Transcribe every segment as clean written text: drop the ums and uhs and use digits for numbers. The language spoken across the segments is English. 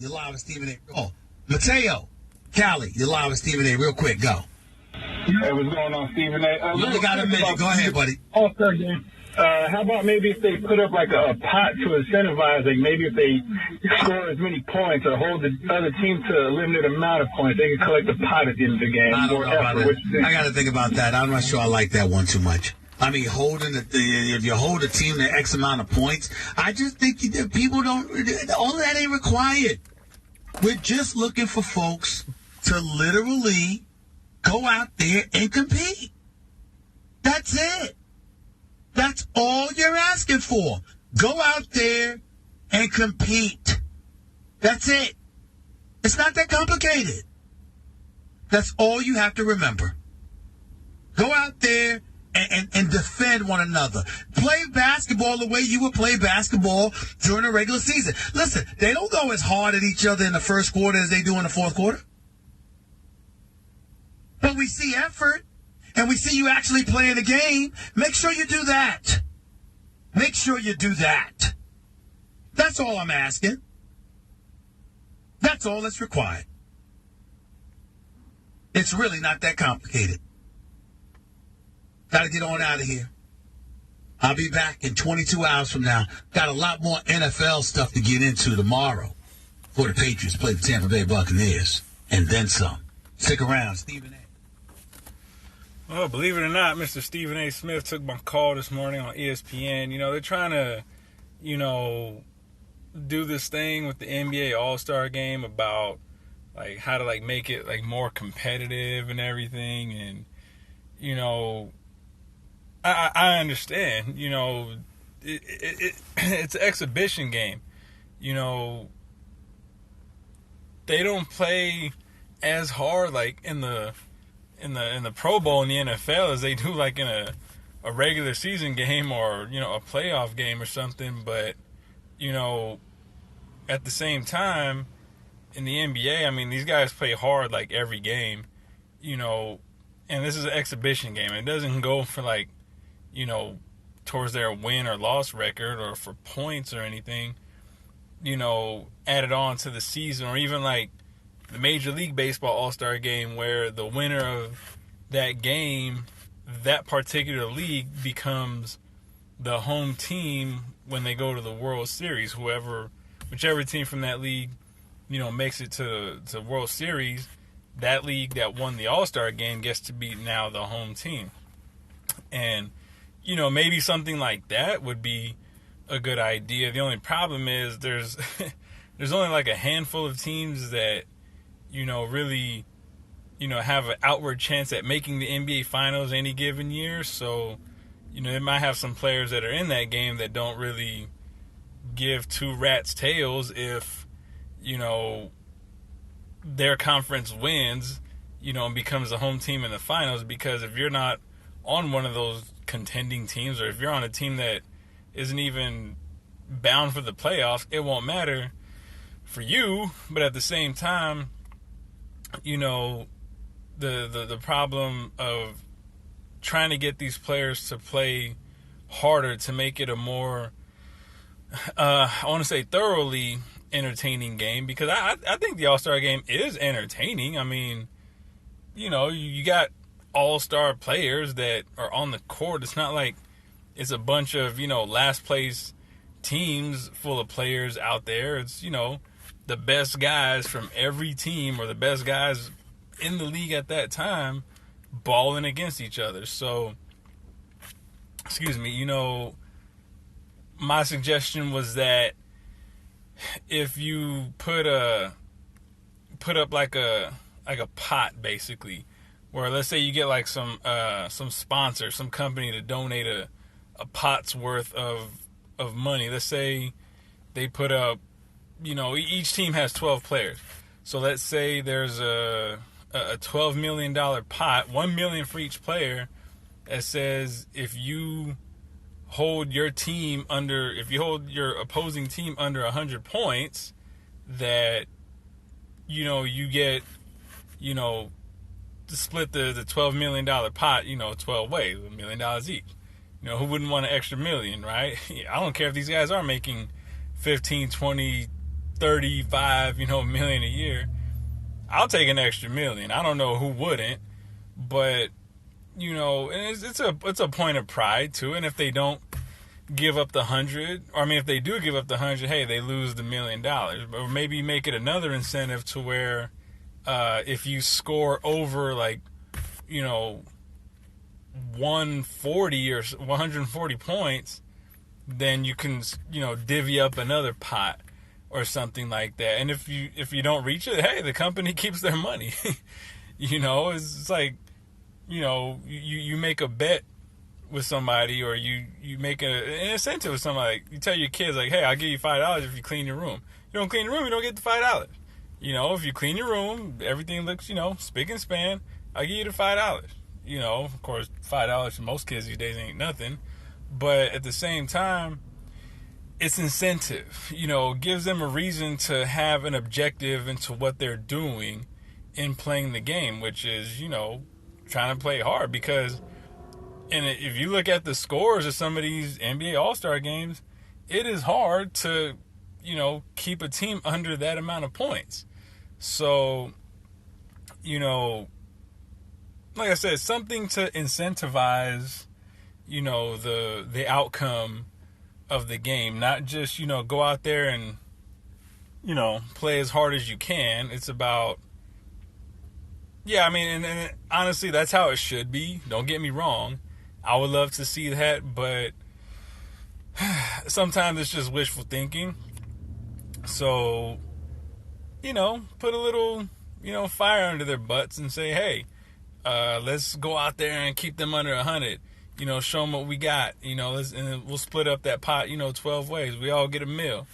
you're live with Stephen A. Oh, Mateo, Cali, you're live with Stephen A. Real quick, go. Hey, what's going on, Stephen A? You only got a minute. Go ahead, buddy. All-Star game. How about maybe if they put up like a pot to incentivize, like maybe if they score as many points or hold the other team to a limited amount of points, they can collect a pot at the end of the game. I don't know about that. I got to think about that. I'm not sure I like that one too much. I mean, if you hold a team to X amount of points, I just think people don't, all of that ain't required. We're just looking for folks to literally go out there and compete. That's it. That's all you're asking for. Go out there and compete. That's it. It's not that complicated. That's all you have to remember. Go out there and defend one another. Play basketball the way you would play basketball during the regular season. Listen, they don't go as hard at each other in the first quarter as they do in the fourth quarter. But we see effort, and we see you actually playing the game. Make sure you do that. Make sure you do that. That's all I'm asking. That's all that's required. It's really not that complicated. Got to get on out of here. I'll be back in 22 hours from now. Got a lot more NFL stuff to get into tomorrow before the Patriots play the Tampa Bay Buccaneers. And then some. Stick around. Stephen A. Well, believe it or not, Mr. Stephen A. Smith took my call this morning on ESPN. You know, they're trying to, do this thing with the NBA All-Star Game about, like, how to, like, make it, like, more competitive and everything. And, I understand, it's an exhibition game. They don't play as hard, like, in the Pro Bowl in the NFL as they do like in a regular season game or, a playoff game or something. But, at the same time, in the NBA, I mean, these guys play hard like every game, and this is an exhibition game. It doesn't go for like, towards their win or loss record or for points or anything, added on to the season, or even like the Major League Baseball All-Star Game, where the winner of that game, that particular league, becomes the home team when they go to the World Series. Whichever team from that league, makes it to World Series, that league that won the All-Star Game gets to be now the home team. And, maybe something like that would be a good idea. The only problem is there's only like a handful of teams that, really, have an outward chance at making the NBA Finals any given year. So, they might have some players that are in that game that don't really give two rats' tails if, their conference wins, and becomes the home team in the finals. Because if you're not on one of those contending teams, or if you're on a team that isn't even bound for the playoffs, it won't matter for you. But at the same time, the problem of trying to get these players to play harder to make it a more, I want to say thoroughly entertaining game, because I think the All-Star Game is entertaining. I mean, you got all-star players that are on the court. It's not like it's a bunch of, last place teams full of players out there. It's, the best guys from every team, or the best guys in the league at that time, balling against each other. So, my suggestion was that if you put up like a pot, basically, where let's say you get like some sponsor, some company to donate a pot's worth of money. Let's say they put up, each team has 12 players. So let's say there's a $12 million pot, $1 million for each player, that says if you hold your opposing team under 100 points, that, you get, to split the $12 million pot, 12 ways, $1 million each. Who wouldn't want an extra million, right? I don't care if these guys are making 15, 20, $35 million a year, I'll take an extra million. I don't know who wouldn't, but and it's a point of pride too. And if they don't give up the 100, or I mean, if they do give up the 100, hey, they lose the $1 million. Or maybe make it another incentive to where if you score over 140 or 140 points, then you can divvy up another pot or something like that. And if you don't reach it, hey, the company keeps their money. It's like you make a bet with somebody, or you make an incentive with somebody. You tell your kids, like, hey, I'll give you $5 if you clean your room. You don't clean your room, you don't get the $5. If you clean your room, everything looks spick and span, I'll give you the $5. Of course, $5 for most kids these days ain't nothing, but at the same time, it's incentive. Gives them a reason to have an objective into what they're doing in playing the game, which is trying to play hard. Because, and if you look at the scores of some of these NBA All-Star games, it is hard to keep a team under that amount of points. So like I said, something to incentivize, the outcome of the game. Not just, go out there and, play as hard as you can. It's about, and honestly, that's how it should be. Don't get me wrong. I would love to see that, but sometimes it's just wishful thinking. So, put a little, fire under their butts and say, hey, let's go out there and keep them under 100. Show them what we got. And then we'll split up that pot, 12 ways. We all get a meal.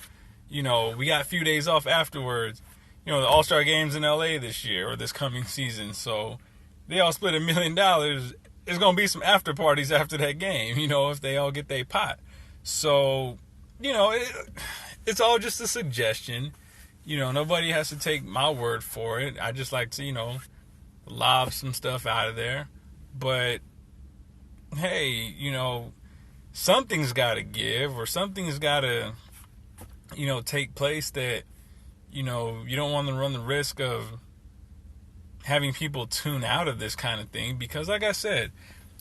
We got a few days off afterwards. The All-Star game's in LA this year, or this coming season. So they all split $1 million. There's going to be some after parties after that game, if they all get their pot. So, it's all just a suggestion. Nobody has to take my word for it. I just like to, lob some stuff out of there. But hey, something's got to give, or something's got to, take place that, you don't want to run the risk of having people tune out of this kind of thing. Because like I said,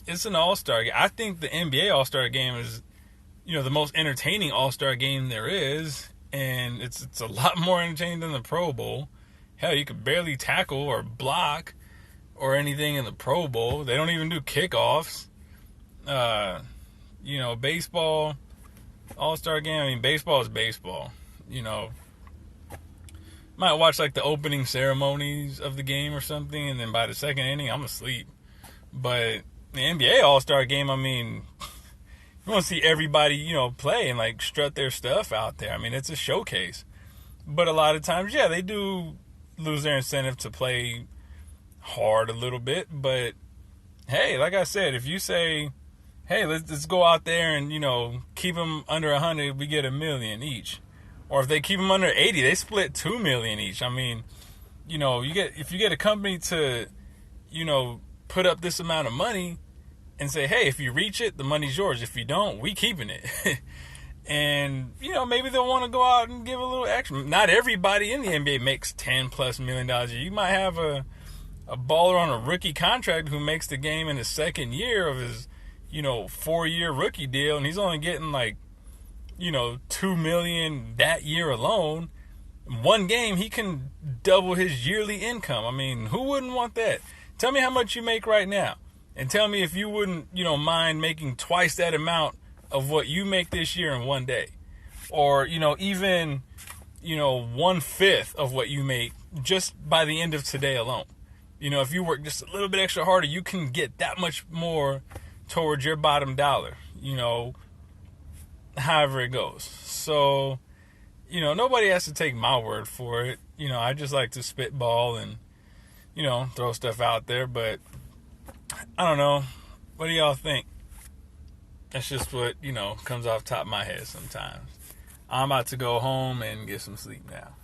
it's an all-star game. I think the NBA All-Star game is, the most entertaining All-Star game there is. And it's a lot more entertaining than the Pro Bowl. Hell, you could barely tackle or block or anything in the Pro Bowl. They don't even do kickoffs. Baseball, All-Star game. Baseball is baseball. Might watch the opening ceremonies of the game or something, and then by the second inning, I'm asleep. But the NBA All-Star game, you want to see everybody, play and strut their stuff out there. It's a showcase. But a lot of times, yeah, they do lose their incentive to play hard a little bit. But hey, like I said, if you say, hey, let's go out there and, keep them under 100, we get $1 million each. Or if they keep them under 80, they split $2 million each. If you get a company to, put up this amount of money and say, hey, if you reach it, the money's yours. If you don't, we keeping it. And, maybe they'll want to go out and give a little extra. Not everybody in the NBA makes $10+ million a year. You might have a baller on a rookie contract who makes the game in his second year of his, 4-year rookie deal, and he's only getting $2 million that year alone. One game, he can double his yearly income. Who wouldn't want that? Tell me how much you make right now, and tell me if you wouldn't, mind making twice that amount of what you make this year in one day, or even 1/5 of what you make just by the end of today alone. If you work just a little bit extra harder, you can get that much more towards your bottom dollar. However it goes. So, nobody has to take my word for it. I just like to spitball and, throw stuff out there. But, I don't know. What do y'all think? That's just what, comes off the top of my head sometimes. I'm about to go home and get some sleep now.